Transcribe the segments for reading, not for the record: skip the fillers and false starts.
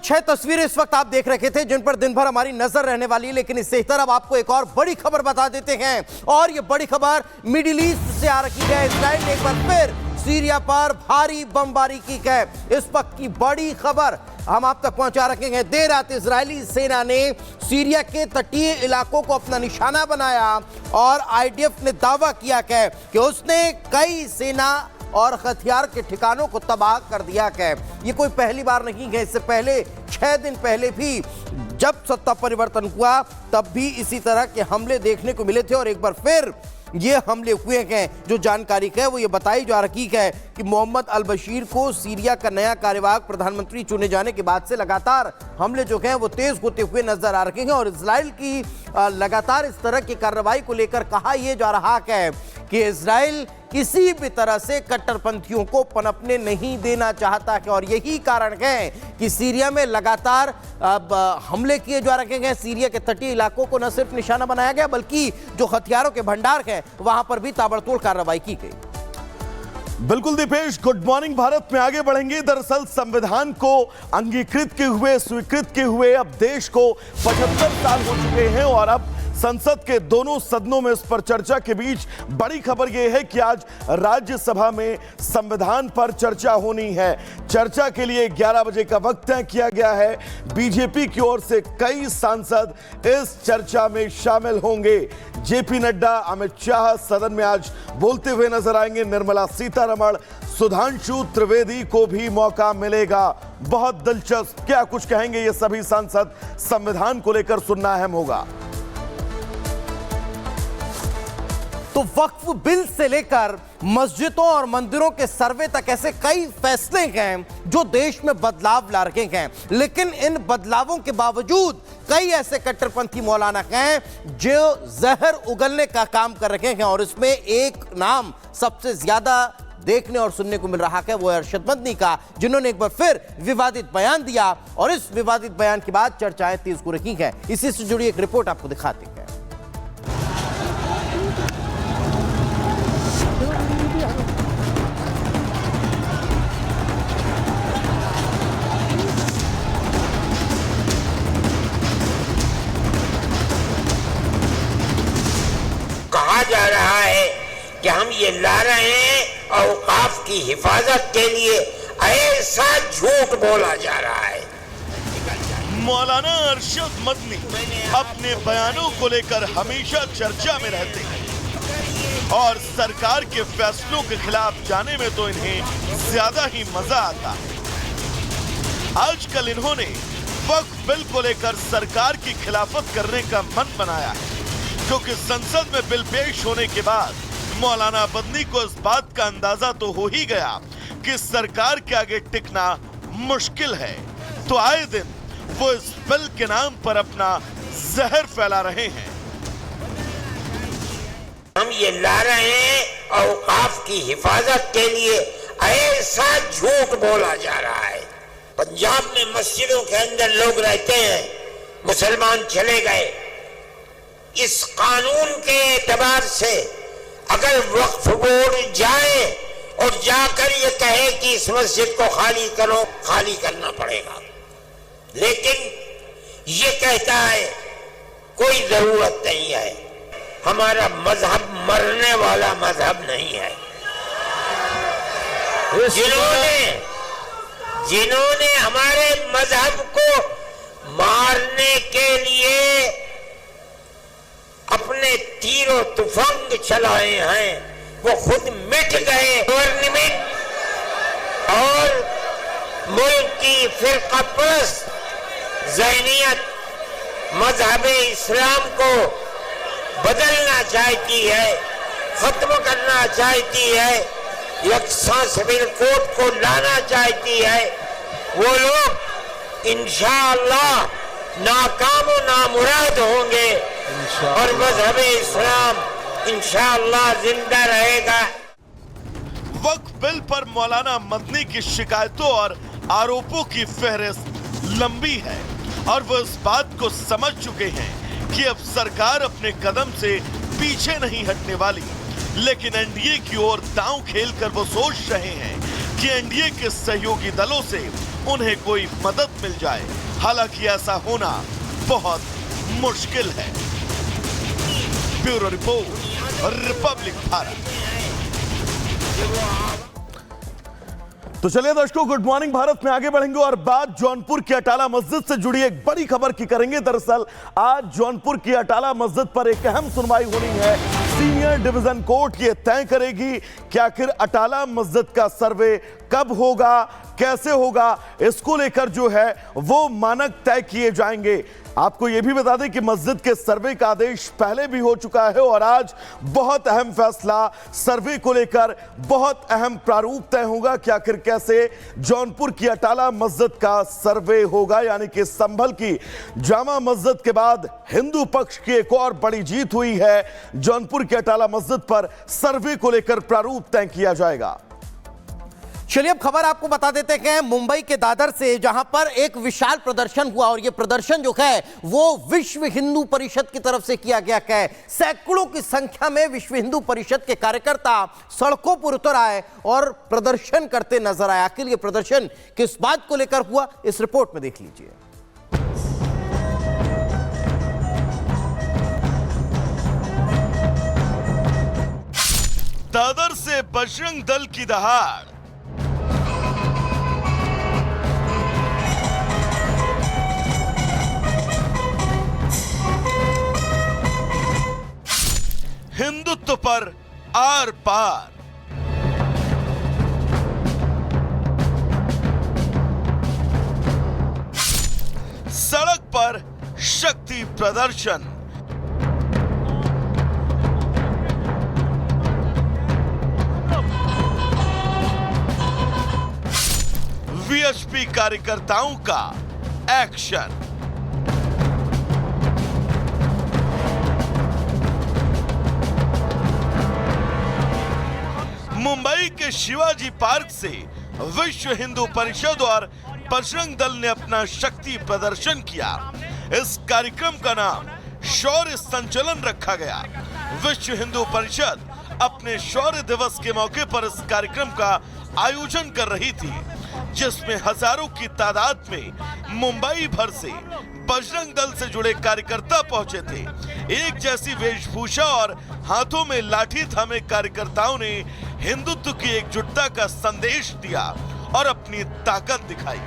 6 तस्वीरें इस वक्त आप देख रहे थे जिन पर दिन भर हमारी नजर रहने वाली है, लेकिन इससे तरफ आपको एक और बड़ी खबर बता देते हैं। और ये बड़ी खबर मिडिल ईस्ट से आ रखी है। इजराइल ने एक बार फिर सीरिया पर भारी बमबारी की है। इस वक्त की बड़ी खबर हम आप तक पहुंचा रखेंगे। देर रात इजरायली सेना ने सीरिया के तटीय इलाकों को अपना निशाना बनाया और आईडीएफ ने दावा किया है कि उसने कई सेना और हथियार के ठिकानों को तबाह कर दिया है। ये कोई पहली बार नहीं है। इससे पहले 6 दिन पहले भी जब सत्ता परिवर्तन हुआ तब भी इसी तरह के हमले देखने को मिले थे और एक बार फिर ये हमले हुए हैं। जो जानकारी है वो ये बताई जा रही है कि मोहम्मद अल बशीर को सीरिया का नया कार्यवाहक प्रधानमंत्री चुने जाने के बाद से लगातार हमले जो हैं वो तेज होते हुए नजर आ रहे हैं और इजराइल की लगातार इस तरह की कार्रवाई को लेकर कहा यह जा रहा है कि इजराइल किसी भी तरह से कट्टरपंथियों को पनपने नहीं देना चाहता है और यही कारण है कि सीरिया में लगातार हमले किए जा रहे हैं। सीरिया के तटीय इलाकों को न सिर्फ निशाना बनाया गया बल्कि जो हथियारों के भंडार हैं वहां पर भी ताबड़तोड़ कार्रवाई की गई। बिल्कुल दीपेश, गुड मॉर्निंग भारत में आगे बढ़ेंगे। दरअसल संविधान को अंगीकृत के हुए, स्वीकृत के हुए अब देश को 75 साल हो चुके हैं और अब संसद के दोनों सदनों में इस पर चर्चा के बीच बड़ी खबर यह है कि आज राज्यसभा में संविधान पर चर्चा होनी है। चर्चा के लिए 11 बजे का वक्त तय किया गया है। बीजेपी की ओर से कई सांसद इस चर्चा में शामिल होंगे। जेपी नड्डा, अमित शाह सदन में आज बोलते हुए नजर आएंगे। निर्मला सीतारमण, सुधांशु त्रिवेदी को भी मौका मिलेगा। बहुत दिलचस्प क्या कुछ कहेंगे ये सभी सांसद, संविधान को लेकर सुनना अहम होगा। तो वक्फ बिल से लेकर मस्जिदों और मंदिरों के सर्वे तक ऐसे कई फैसले हैं जो देश में बदलाव ला रहे हैं, लेकिन इन बदलावों के बावजूद कई ऐसे कट्टरपंथी मौलाना हैं जो जहर उगलने का काम कर रहे हैं और इसमें एक नाम सबसे ज्यादा देखने और सुनने को मिल रहा है, वो है अरशद मदनी का, जिन्होंने एक बार फिर विवादित बयान दिया और इस विवादित बयान के बाद चर्चाएं तेज हो रही हैं। इसी से जुड़ी एक रिपोर्ट आपको दिखाते हैं। कहा जा रहा है कि हम ये ला रहे हैं औकाफ की हिफाजत के लिए, ऐसा झूठ बोला जा रहा है। मौलाना अरशद मदनी अपने बयानों को लेकर हमेशा चर्चा में रहते हैं और सरकार के फैसलों के खिलाफ जाने में तो इन्हें ज्यादा ही मजा आता है। आजकल इन्होंने वक्फ बिल को लेकर सरकार की खिलाफत करने का मन बनाया है, क्योंकि संसद में बिल पेश होने के बाद मौलाना मदनी को इस बात का अंदाजा तो हो ही गया कि सरकार के आगे टिकना मुश्किल है। तो आए दिन वो इस बिल के नाम पर अपना जहर फैला रहे हैं। हम ये ला रहे हैं औकाफ की हिफाजत के लिए, ऐसा झूठ बोला जा रहा है। पंजाब में मस्जिदों के अंदर लोग रहते हैं, मुसलमान चले गए। इस कानून के एतबार से अगर वक्फ बोर्ड जाए और जाकर ये कहे कि इस मस्जिद को खाली करो, खाली करना पड़ेगा। लेकिन ये कहता है कोई जरूरत नहीं है। हमारा मजहब मरने वाला मजहब नहीं है। जिन्होंने हमारे मजहब को मारने के लिए अपने तीरों तुफंग चलाए हैं, वो खुद मिट गए। गवर्नमेंट और मुल्क की फिरकापरस्त ज़हनियत मजहब इस्लाम को बदलना चाहती है, खत्म करना चाहती है, यकसा सिविल कोड को लाना चाहती है। वो लोग इंशाअल्लाह नाकाम और नामुराद होंगे और मजहब इस्लाम इंशाअल्लाह जिंदा रहेगा। वक्फ बिल पर मौलाना मदनी की शिकायतों और आरोपों की फहरिस्त लंबी है और वो इस बात को समझ चुके हैं कि अब सरकार अपने कदम से पीछे नहीं हटने वाली। लेकिन एनडीए की ओर दांव खेलकर वो सोच रहे हैं कि एनडीए के सहयोगी दलों से उन्हें कोई मदद मिल जाए। हालांकि ऐसा होना बहुत मुश्किल है। Bureau report, Republic Bharat. तो चलिए दर्शकों, गुड मॉर्निंग भारत में आगे बढ़ेंगे और बात जौनपुर की अटाला मस्जिद से जुड़ी एक बड़ी खबर की करेंगे। दरअसल आज जौनपुर की अटाला मस्जिद पर एक अहम सुनवाई होनी है। सीनियर डिवीजन कोर्ट ये तय करेगी कि आखिर अटाला मस्जिद का सर्वे कब होगा, कैसे होगा, इसको लेकर जो है वो मानक तय किए जाएंगे। आपको यह भी बता दें कि मस्जिद के सर्वे का आदेश पहले भी हो चुका है और आज बहुत अहम फैसला सर्वे को लेकर, बहुत अहम प्रारूप तय होगा कि आखिर कैसे जौनपुर की अटाला मस्जिद का सर्वे होगा। यानी कि संभल की जामा मस्जिद के बाद हिंदू पक्ष की एक और बड़ी जीत हुई है। जौनपुर की अटाला मस्जिद पर सर्वे को लेकर प्रारूप तय किया जाएगा। चलिए अब खबर आपको बता देते हैं मुंबई के दादर से, जहां पर एक विशाल प्रदर्शन हुआ और यह प्रदर्शन जो है वो विश्व हिंदू परिषद की तरफ से किया गया है। सैकड़ों की संख्या में विश्व हिंदू परिषद के कार्यकर्ता सड़कों पर उतर आए और प्रदर्शन करते नजर आए। आखिर यह प्रदर्शन किस बात को लेकर हुआ, इस रिपोर्ट में देख लीजिए। दादर से बजरंग दल की दहाड़, हिंदुत्व पर आर पार। सड़क पर शक्ति प्रदर्शन, वीएचपी कार्यकर्ताओं का एक्शन। मुंबई के शिवाजी पार्क से विश्व हिंदू परिषद और बजरंग दल ने अपना शक्ति प्रदर्शन किया। इस कार्यक्रम का नाम शौर्य संचलन रखा गया। विश्व हिंदू परिषद अपने शौर्य दिवस के मौके पर इस कार्यक्रम का आयोजन कर रही थी, जिसमें हजारों की तादाद में मुंबई भर से बजरंग दल से जुड़े कार्यकर्ता पहुंचे थे। एक जैसी वेशभूषा और हाथों में लाठी थामे कार्यकर्ताओं ने हिंदुत्व की एकजुटता का संदेश दिया और अपनी ताकत दिखाई।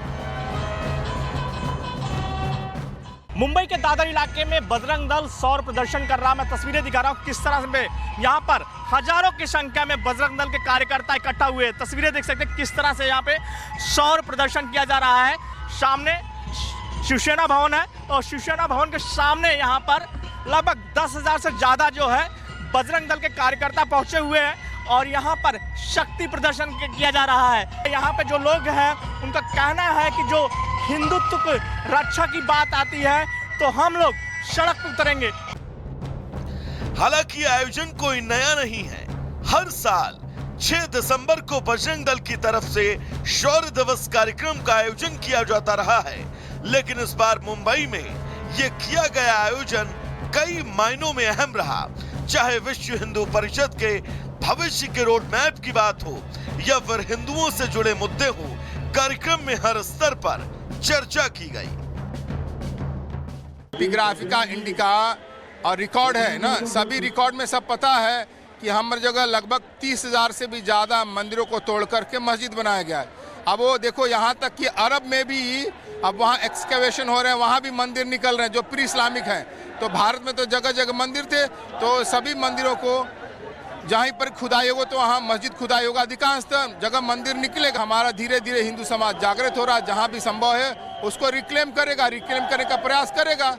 मुंबई के दादर इलाके में बजरंग दल सौर प्रदर्शन कर रहा। मैं तस्वीरें दिखा रहा हूँ किस तरह से यहाँ पर हजारों की संख्या में बजरंग दल के कार्यकर्ता इकट्ठा हुए। तस्वीरें देख सकते हैं किस तरह से यहाँ पे सौर प्रदर्शन किया जा रहा है। सामने शिवसेना भवन है और शिवसेना भवन के सामने यहाँ पर लगभग 10,000 से ज्यादा जो है बजरंग दल के कार्यकर्ता पहुंचे हुए हैं और यहाँ पर शक्ति प्रदर्शन किया जा रहा है। यहाँ पे जो लोग हैं उनका कहना है कि जो हिंदुत्व की रक्षा की बात आती है तो हम लोग सड़क पर उतरेंगे। हालांकि आयोजन कोई नया नहीं है। हर साल 6 दिसंबर को बजरंग दल की तरफ से शौर्य दिवस कार्यक्रम का आयोजन किया जाता रहा है, लेकिन इस बार मुंबई में यह किया गया आयोजन कई मायनों में अहम रहा। चाहे विश्व हिंदू परिषद के भविष्य के रोड मैप की बात हो या फिर हिंदुओं से जुड़े मुद्दे हो, कार्यक्रम में हर स्तर पर चर्चा की गई। एपिग्राफिका इंडिका और रिकॉर्ड है ना, सभी रिकॉर्ड में सब पता है कि हमारी जगह लगभग 30,000 से भी ज़्यादा मंदिरों को तोड़ करके मस्जिद बनाया गया है। अब वो देखो यहाँ तक कि अरब में भी अब वहाँ एक्सकवेशन हो रहे हैं, वहाँ भी मंदिर निकल रहे हैं जो प्री इस्लामिक हैं। तो भारत में तो जगह जगह मंदिर थे, तो सभी मंदिरों को जहाँ पर खुदाई होगा तो वहाँ मस्जिद खुदाई होगा। अधिकांश जगह मंदिर निकलेगा। हमारा धीरे धीरे हिंदू समाज जागृत हो रहा है, जहाँ भी संभव है उसको रिक्लेम करेगा, रिक्लेम करने का प्रयास करेगा।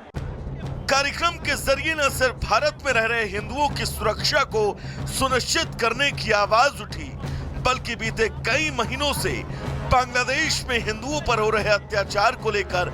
कार्यक्रम के जरिए न सिर्फ भारत में रह रहे हिंदुओं की सुरक्षा को सुनिश्चित करने की आवाज उठी, बल्कि बीते कई महीनों से बांग्लादेश में हिंदुओं पर हो रहे अत्याचार को लेकर